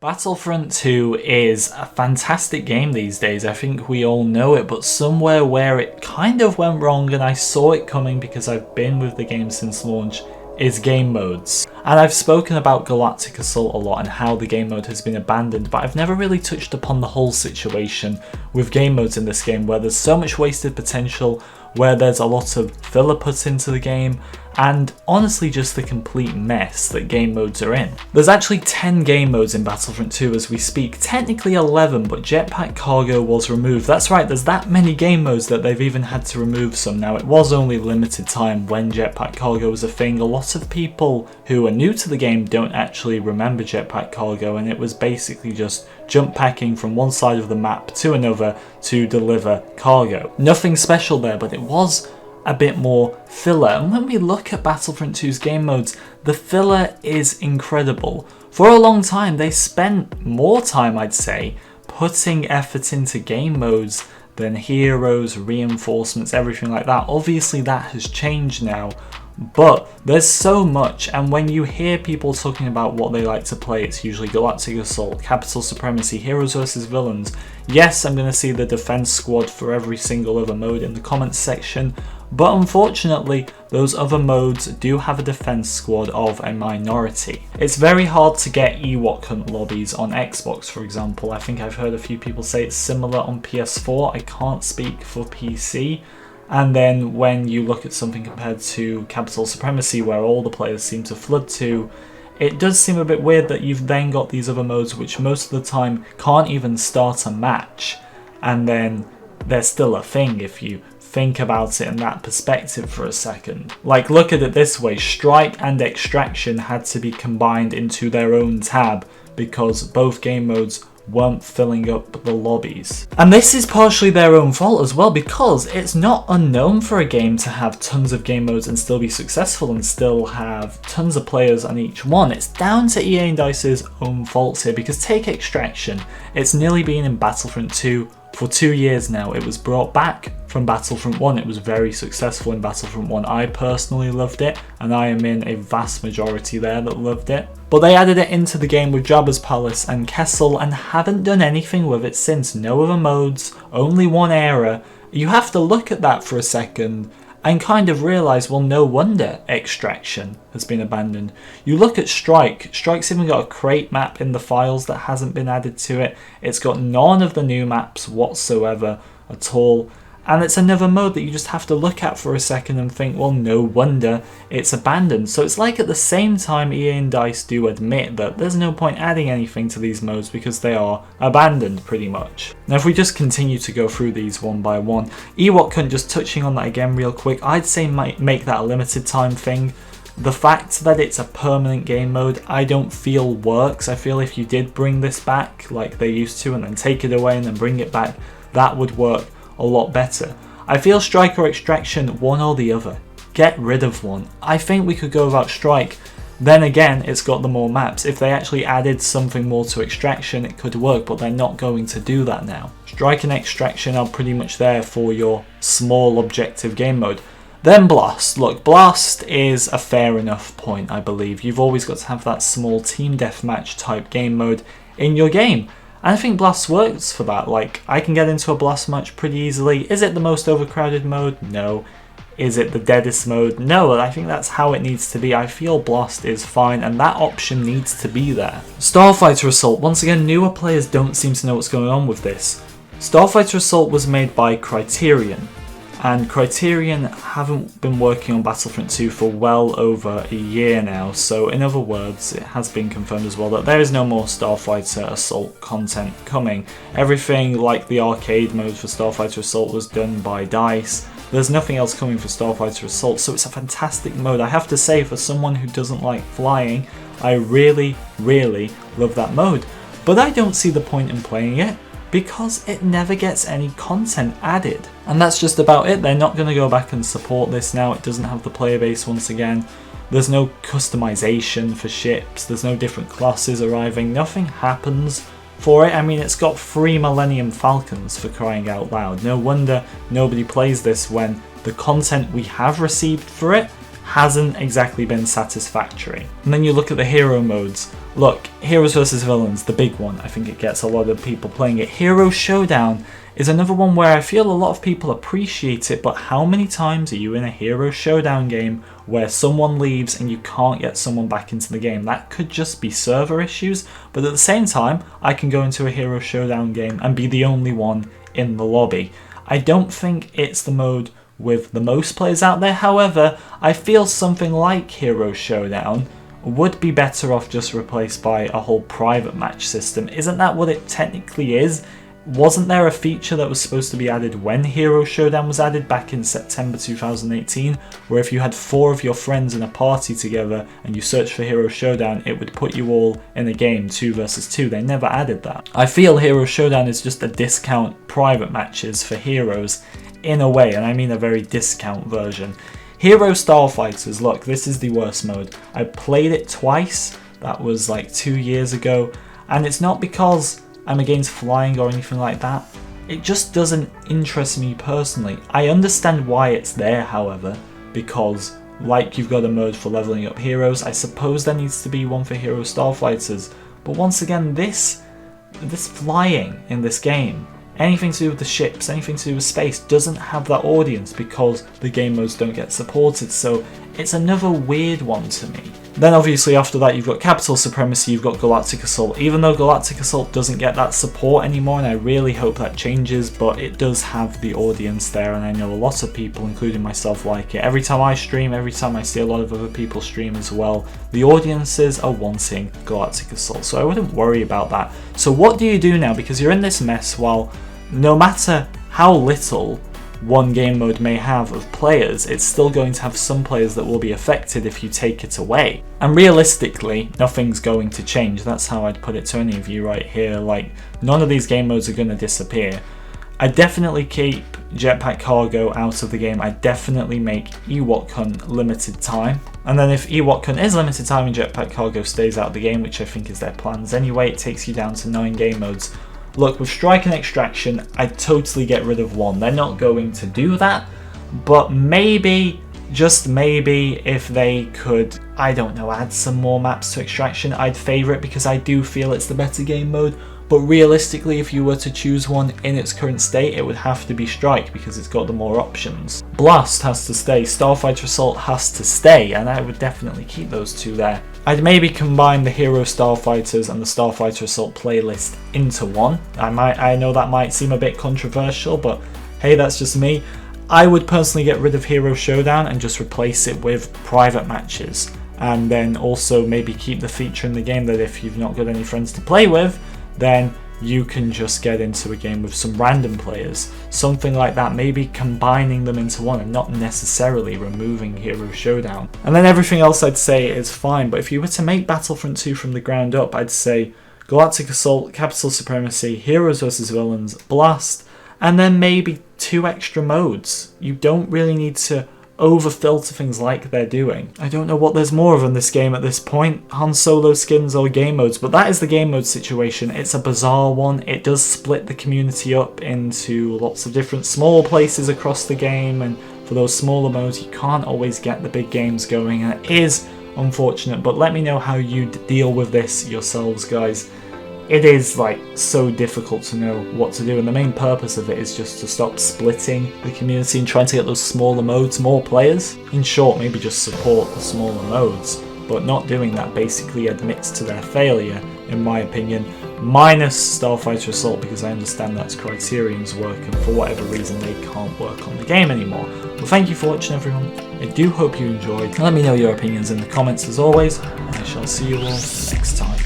Battlefront 2 is a fantastic game these days, I think we all know it, but somewhere where it kind of went wrong, and I saw it coming because I've been with the game since launch, is game modes. And I've spoken about Galactic Assault a lot and how the game mode has been abandoned, but I've never really touched upon the whole situation with game modes in this game, where there's so much wasted potential, where there's a lot of filler put into the game, and honestly just the complete mess that game modes are in. There's actually 10 game modes in Battlefront 2 as we speak, technically 11, but Jetpack Cargo was removed. That's right, there's that many game modes that they've even had to remove some. Now, it was only limited time when Jetpack Cargo was a thing. A lot of people who are new to the game don't actually remember Jetpack Cargo, and it was basically just jump packing from one side of the map to another to deliver cargo. Nothing special there, but it was a bit more filler. And when we look at Battlefront 2's game modes, the filler is incredible. For a long time, they spent more time, I'd say, putting effort into game modes than heroes, reinforcements, everything like that. Obviously, that has changed now, but there's so much, and when you hear people talking about what they like to play, it's usually Galactic Assault, Capital Supremacy, Heroes vs Villains. Yes, I'm going to see the Defense Squad for every single other mode in the comments section, but unfortunately, those other modes do have a defense squad of a minority. It's very hard to get Ewok hunt lobbies on Xbox, for example. I think I've heard a few people say it's similar on PS4. I can't speak for PC. And then when you look at something compared to Capital Supremacy, where all the players seem to flood to, it does seem a bit weird that you've then got these other modes which most of the time can't even start a match, and then they're still a thing if you think about it in that perspective for a second. Like, look at it this way, Strike and Extraction had to be combined into their own tab because both game modes weren't filling up the lobbies. And this is partially their own fault as well, because it's not unknown for a game to have tons of game modes and still be successful and still have tons of players on each one. It's down to EA and DICE's own faults here, because take Extraction. It's nearly been in Battlefront 2 for 2 years now. It was brought back from Battlefront 1. It was very successful in Battlefront 1. I personally loved it, and I am in a vast majority there that loved it. But they added it into the game with Jabba's Palace and Kessel and haven't done anything with it since. No other modes, only one era. You have to look at that for a second and kind of realise, well, no wonder Extraction has been abandoned. You look at Strike. Strike's even got a crate map in the files that hasn't been added to it. It's got none of the new maps whatsoever at all. And it's another mode that you just have to look at for a second and think, well, no wonder it's abandoned. So it's like at the same time EA and DICE do admit that there's no point adding anything to these modes because they are abandoned pretty much. Now if we just continue to go through these one by one, Ewok Hunt, just touching on that again real quick, I'd say make that a limited time thing. The fact that it's a permanent game mode I don't feel works. I feel if you did bring this back like they used to and then take it away and then bring it back, that would work a lot better. I feel Strike or Extraction, one or the other. Get rid of one. I think we could go without Strike. Then again, it's got the more maps. If they actually added something more to Extraction, it could work, but they're not going to do that now. Strike and Extraction are pretty much there for your small objective game mode. Then Blast. Look, Blast is a fair enough point, I believe. You've always got to have that small team deathmatch type game mode in your game. And I think Blast works for that. Like, I can get into a Blast match pretty easily. Is it the most overcrowded mode? No. Is it the deadest mode? No, I think that's how it needs to be. I feel Blast is fine, and that option needs to be there. Starfighter Assault. Once again, newer players don't seem to know what's going on with this. Starfighter Assault was made by Criterion, and Criterion haven't been working on Battlefront 2 for well over a year now, so in other words, it has been confirmed as well that there is no more Starfighter Assault content coming. Everything like the arcade mode for Starfighter Assault was done by DICE. There's nothing else coming for Starfighter Assault, so it's a fantastic mode. I have to say, for someone who doesn't like flying, I really, really love that mode. But I don't see the point in playing it, because it never gets any content added. And that's just about it. They're not going to go back and support this now. It doesn't have the player base once again. There's no customization for ships. There's no different classes arriving. Nothing happens for it. I mean, it's got 3 Millennium Falcons, for crying out loud. No wonder nobody plays this when the content we have received for it hasn't exactly been satisfactory. And then you look at the hero modes. Look, Heroes vs Villains, the big one, I think it gets a lot of people playing it. Hero Showdown is another one where I feel a lot of people appreciate it, but how many times are you in a Hero Showdown game where someone leaves and you can't get someone back into the game? That could just be server issues, but at the same time, I can go into a Hero Showdown game and be the only one in the lobby. I don't think it's the mode with the most players out there. However, I feel something like Hero Showdown would be better off just replaced by a whole private match system. Isn't that what it technically is? Wasn't there a feature that was supposed to be added when Hero Showdown was added back in September 2018, where if you had 4 of your friends in a party together and you searched for Hero Showdown, it would put you all in a game 2 versus 2. They never added that. I feel Hero Showdown is just a discount private matches for heroes in a way, and I mean a very discount version. Hero Starfighters, look, this is the worst mode. I played it twice, that was like 2 years ago, and it's not because I'm against flying or anything like that. It just doesn't interest me personally. I understand why it's there, however, because like you've got a mode for leveling up heroes, I suppose there needs to be one for Hero Starfighters. But once again, this flying in this game, anything to do with the ships, anything to do with space, doesn't have that audience because the game modes don't get supported, so it's another weird one to me. Then obviously after that you've got Capital Supremacy, you've got Galactic Assault. Even though Galactic Assault doesn't get that support anymore, and I really hope that changes, but it does have the audience there, and I know a lot of people, including myself, like it. Every time I stream, every time I see a lot of other people stream as well, the audiences are wanting Galactic Assault, so I wouldn't worry about that. So what do you do now? Because you're in this mess, well, no matter how little one game mode may have of players, it's still going to have some players that will be affected if you take it away. And realistically, nothing's going to change. That's how I'd put it to any of you right here. Like, none of these game modes are going to disappear. I definitely keep Jetpack Cargo out of the game. I definitely make Ewok Hunt limited time. And then if Ewok Hunt is limited time and Jetpack Cargo stays out of the game, which I think is their plans anyway, it takes you down to 9 game modes. Look, with Strike and Extraction, I'd totally get rid of 1. They're not going to do that, but maybe, just maybe, if they could, I don't know, add some more maps to Extraction, I'd favour it because I do feel it's the better game mode. But realistically, if you were to choose one in its current state, it would have to be Strike because it's got the more options. Blast has to stay, Starfighter Assault has to stay, and I would definitely keep those 2 there. I'd maybe combine the Hero Starfighters and the Starfighter Assault playlist into one. I know that might seem a bit controversial, but hey, that's just me. I would personally get rid of Hero Showdown and just replace it with private matches. And then also maybe keep the feature in the game that if you've not got any friends to play with, then you can just get into a game with some random players. Something like that, maybe combining them into one and not necessarily removing Hero Showdown. And then everything else I'd say is fine, but if you were to make Battlefront 2 from the ground up, I'd say Galactic Assault, Capital Supremacy, Heroes vs Villains, Blast, and then maybe 2 extra modes. You don't really need to over-filter things like they're doing. I don't know what there's more of in this game at this point, Han Solo skins or game modes, but that is the game mode situation. It's a bizarre one. It does split the community up into lots of different small places across the game, and for those smaller modes you can't always get the big games going, and it is unfortunate, but let me know how you deal with this yourselves, guys. It is like so difficult to know what to do, and the main purpose of it is just to stop splitting the community and trying to get those smaller modes more players. In short, maybe just support the smaller modes, but not doing that basically admits to their failure, in my opinion, minus Starfighter Assault, because I understand that's Criterion's work and for whatever reason they can't work on the game anymore. Well, thank you for watching, everyone. I do hope you enjoyed. Let me know your opinions in the comments as always, and I shall see you all next time.